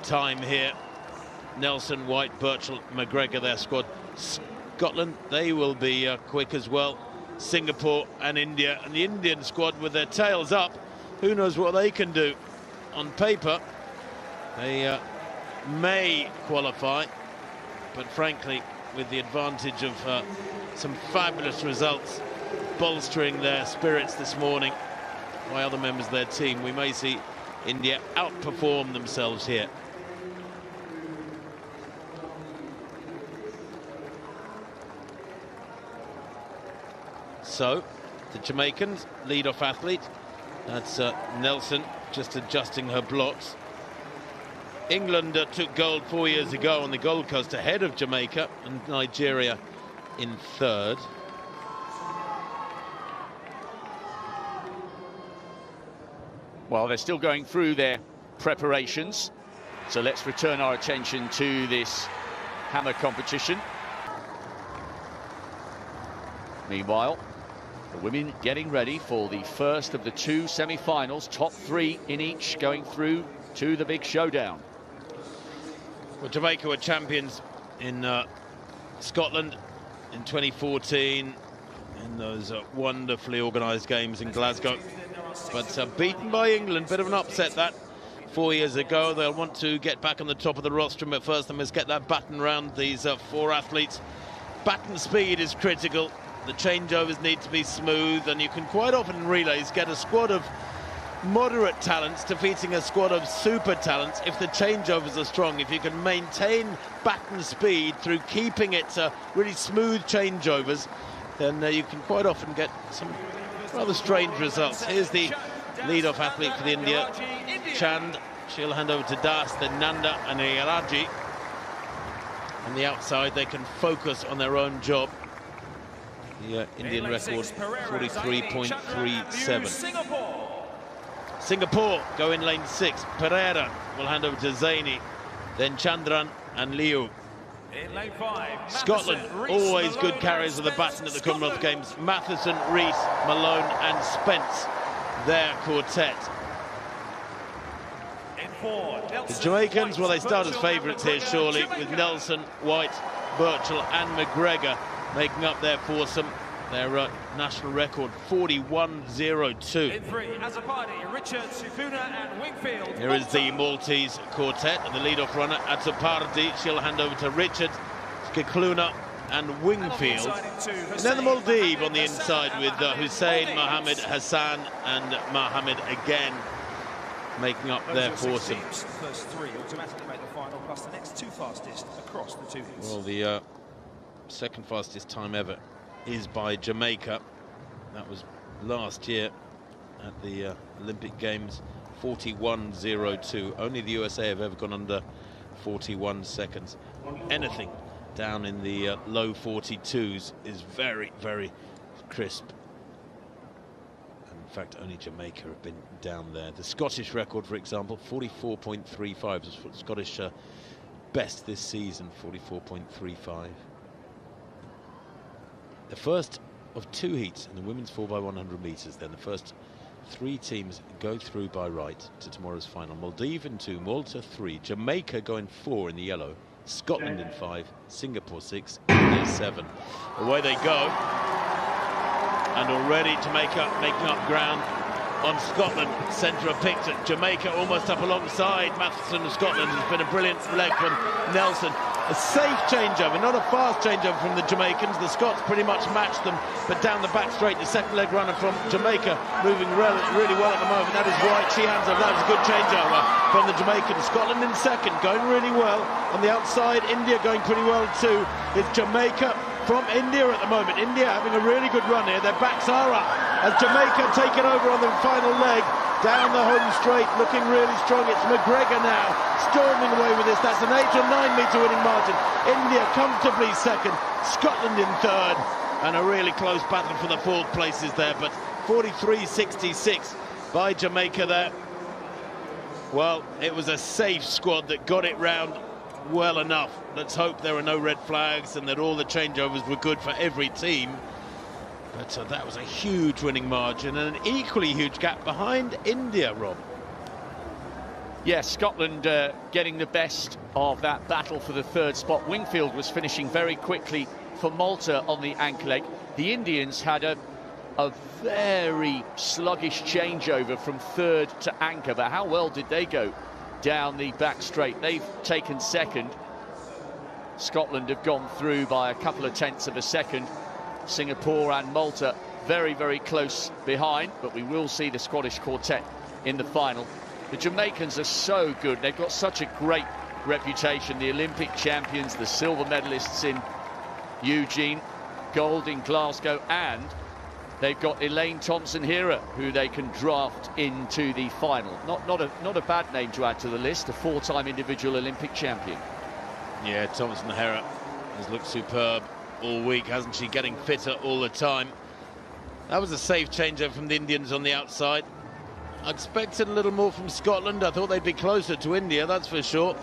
time here. Nelson, White, Birchall, McGregor, their squad. Scotland, they will be quick as well. Singapore and India, and the Indian squad with their tails up. Who knows what they can do? On paper, they may qualify, but frankly, with the advantage of some fabulous results bolstering their spirits this morning by other members of their team, we may see India outperform themselves here. So, the Jamaicans, lead-off athlete, that's Nelson, just adjusting her blocks. England took gold 4 years ago on the Gold Coast ahead of Jamaica, and Nigeria in third. Well, they're still going through their preparations, so let's return our attention to this hammer competition. Meanwhile, the women getting ready for the first of the two semi-finals, top three in each going through to the big showdown. Well, Jamaica were champions in Scotland in 2014 in those wonderfully organised games in Glasgow, but beaten by England. Bit of an upset that 4 years ago. They'll want to get back on the top of the rostrum, but first they must get that baton round these four athletes. Baton speed is critical. The changeovers need to be smooth, and you can quite often in relays get a squad of moderate talents defeating a squad of super talents if the changeovers are strong. If you can maintain baton speed through keeping it really smooth changeovers, then you can quite often get some rather strange results. Here's the lead-off athlete for the India, Chand. She'll hand over to Das, then Nanda and Ayalaji. On the outside, they can focus on their own job. The Indian record, 43.37. Singapore go in lane 6. Pereira will hand over to Zaini, then Chandran and Liu. In lane 5, Scotland, always good carriers of the baton at the Commonwealth Games. Matheson, Rees, Malone and Spence, their quartet. The Jamaicans, well, they start as favourites here, surely, with Nelson, White, Birchall and McGregor making up their foursome. Their national record, 41.02. In 3, Azapadi, Richard, Sifuna and Wingfield. Here is the Maltese quartet, and the lead-off runner, Azapadi. She'll hand over to Richard, Skikluna and Wingfield. And then the Maldives on the inside with Hussein, Mohammed, Hassan and Mohammed again, making up their foursome. The first 3 automatically make the final, plus the next 2 fastest across the 2 heats. Well, the second fastest time ever is by Jamaica. That was last year at the Olympic Games, 41.02. Only the USA have ever gone under 41 seconds. Anything down in the low 42s is very, very crisp. In fact, only Jamaica have been down there. The Scottish record, for example, 44.35 is the Scottish best this season, 44.35. The first of 2 heats in the women's 4x100 metres. Then the first 3 teams go through by right to tomorrow's final. Maldives in 2, Malta 3, Jamaica going 4 in the yellow, Scotland in 5, Singapore 6, India 7. Away they go, and already Jamaica making up ground on Scotland. Centre of picture, Jamaica almost up alongside Matheson of Scotland. Has been a brilliant leg from Nelson. A safe changeover, not a fast changeover from the Jamaicans. The Scots pretty much matched them, but down the back straight, the second leg runner from Jamaica moving really well at the moment. That is White. She hands over. That was a good changeover from the Jamaicans. Scotland in second, going really well. On the outside, India going pretty well too. It's Jamaica from India at the moment. India having a really good run here. Their backs are up as Jamaica take it over on the final leg. Down the home straight, looking really strong. It's McGregor now, storming away with this. That's an 8 or 9 metre winning margin. India comfortably second, Scotland in third, and a really close battle for the 4th places there, but 43.66 by Jamaica there. Well, it was a safe squad that got it round well enough. Let's hope there were no red flags and that all the changeovers were good for every team. But that was a huge winning margin and an equally huge gap behind India, Rob. Yes, Scotland getting the best of that battle for the third spot. Wingfield was finishing very quickly for Malta on the anchor leg. The Indians had a very sluggish changeover from third to anchor, but how well did they go down the back straight? They've taken second. Scotland have gone through by a couple of tenths of a second. Singapore and Malta very, very close behind, but we will see the Scottish quartet in the final. The Jamaicans are so good. They've got such a great reputation. The Olympic champions, the silver medalists in Eugene, gold in Glasgow, and they've got Elaine Thompson-Herah, who they can draft into the final. Not a bad name to add to the list, a four-time individual Olympic champion. Yeah, Thompson-Herah has looked superb all week, hasn't she? Getting fitter all the time. That was a safe changeover from the Indians on the outside. I expected a little more from Scotland. I thought they'd be closer to India, that's for sure.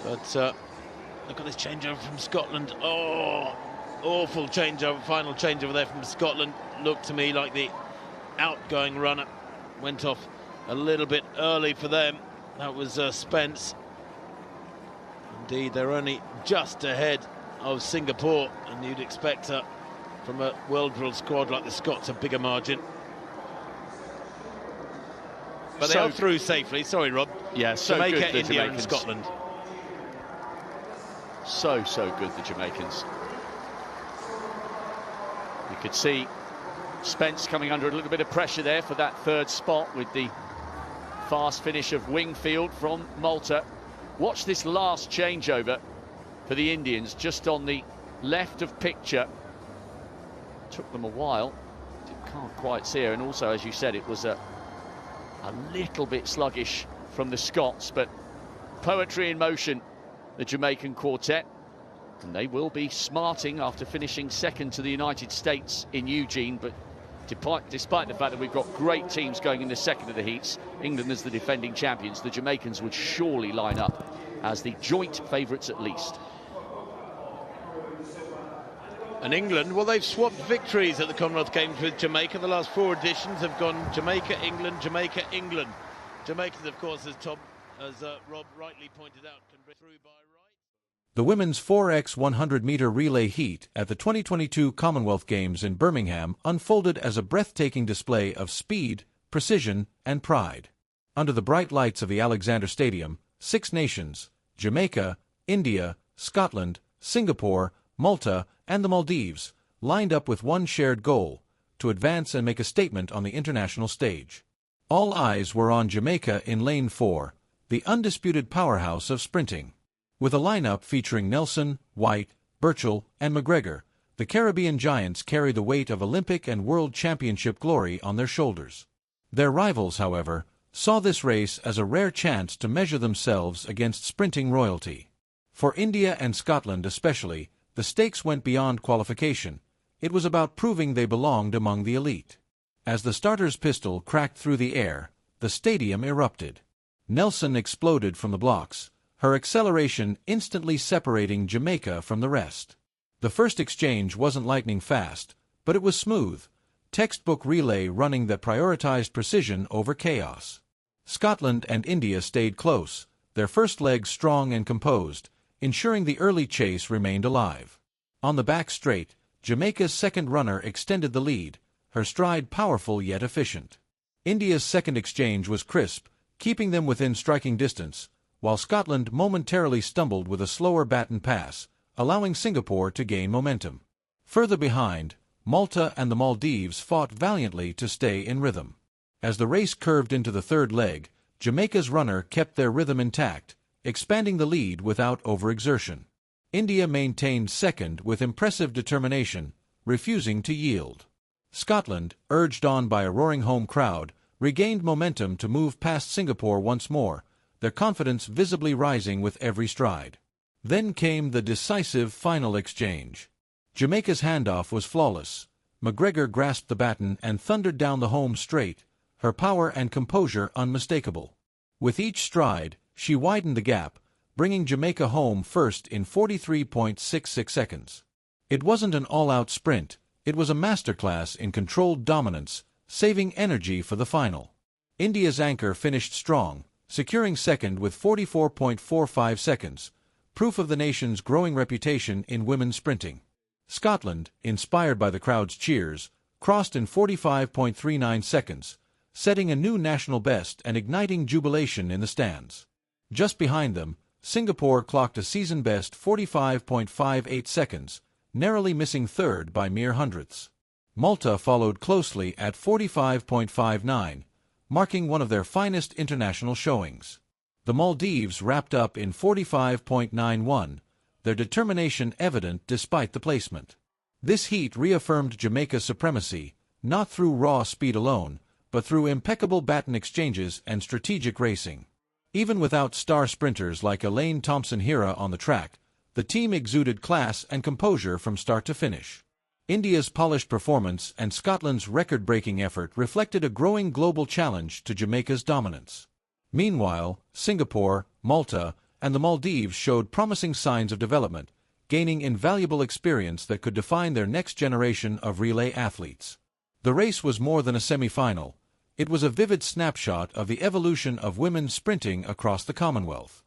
But look at this changeover from Scotland. Oh, awful changeover, final changeover there from Scotland. Looked to me like the outgoing runner went off a little bit early for them. That was Spence. Indeed, they're only just ahead of Singapore, and you'd expect from a well-drilled squad like the Scots a bigger margin. But they are through safely. Sorry, Rob. Yeah, so Jamaica, good, the India Jamaicans. and Scotland. So good, the Jamaicans. You could see Spence coming under a little bit of pressure there for that third spot with the fast finish of Wingfield from Malta. Watch this last changeover for the Indians, just on the left of picture. Took them a while. Can't quite see her, and also, as you said, it was a little bit sluggish from the Scots, but poetry in motion, the Jamaican quartet, and they will be smarting after finishing second to the United States in Eugene. But despite the fact that we've got great teams going in the second of the heats, England as the defending champions, the Jamaicans would surely line up as the joint favourites at least. And England, well, they've swapped victories at the Commonwealth Games with Jamaica. The last four editions have gone Jamaica, England, Jamaica, England. Jamaicans, of course, as Rob rightly pointed out, can break through by right. The women's 4x100m relay heat at the 2022 Commonwealth Games in Birmingham unfolded as a breathtaking display of speed, precision, and pride. Under the bright lights of the Alexander Stadium, 6 nations, Jamaica, India, Scotland, Singapore, Malta, and the Maldives, lined up with one shared goal: to advance and make a statement on the international stage. All eyes were on Jamaica in Lane 4, the undisputed powerhouse of sprinting. With a lineup featuring Nelson, White, Birchall, and McGregor, the Caribbean giants carry the weight of Olympic and World Championship glory on their shoulders. Their rivals, however, saw this race as a rare chance to measure themselves against sprinting royalty. For India and Scotland especially, the stakes went beyond qualification. It was about proving they belonged among the elite. As the starter's pistol cracked through the air, the stadium erupted. Nelson exploded from the blocks, her acceleration instantly separating Jamaica from the rest. The first exchange wasn't lightning fast, but it was smooth, textbook relay running that prioritized precision over chaos. Scotland and India stayed close, their first leg strong and composed, ensuring the early chase remained alive. On the back straight, Jamaica's second runner extended the lead, her stride powerful yet efficient. India's second exchange was crisp, keeping them within striking distance, while Scotland momentarily stumbled with a slower baton pass, allowing Singapore to gain momentum. Further behind, Malta and the Maldives fought valiantly to stay in rhythm. As the race curved into the third leg, Jamaica's runner kept their rhythm intact, expanding the lead without overexertion. India maintained second with impressive determination, refusing to yield. Scotland, urged on by a roaring home crowd, regained momentum to move past Singapore once more, their confidence visibly rising with every stride. Then came the decisive final exchange. Jamaica's handoff was flawless. McGregor grasped the baton and thundered down the home straight, her power and composure unmistakable. With each stride, she widened the gap, bringing Jamaica home first in 43.66 seconds. It wasn't an all-out sprint, it was a masterclass in controlled dominance, saving energy for the final. India's anchor finished strong, securing second with 44.45 seconds, proof of the nation's growing reputation in women's sprinting. Scotland, inspired by the crowd's cheers, crossed in 45.39 seconds, setting a new national best and igniting jubilation in the stands. Just behind them, Singapore clocked a season-best 45.58 seconds, narrowly missing third by mere hundredths. Malta followed closely at 45.59, marking one of their finest international showings. The Maldives wrapped up in 45.91, their determination evident despite the placement. This heat reaffirmed Jamaica's supremacy, not through raw speed alone, but through impeccable baton exchanges and strategic racing. Even without star sprinters like Elaine Thompson-Herah on the track, the team exuded class and composure from start to finish. India's polished performance and Scotland's record-breaking effort reflected a growing global challenge to Jamaica's dominance. Meanwhile, Singapore, Malta, and the Maldives showed promising signs of development, gaining invaluable experience that could define their next generation of relay athletes. The race was more than a semi-final. It was a vivid snapshot of the evolution of women's sprinting across the Commonwealth.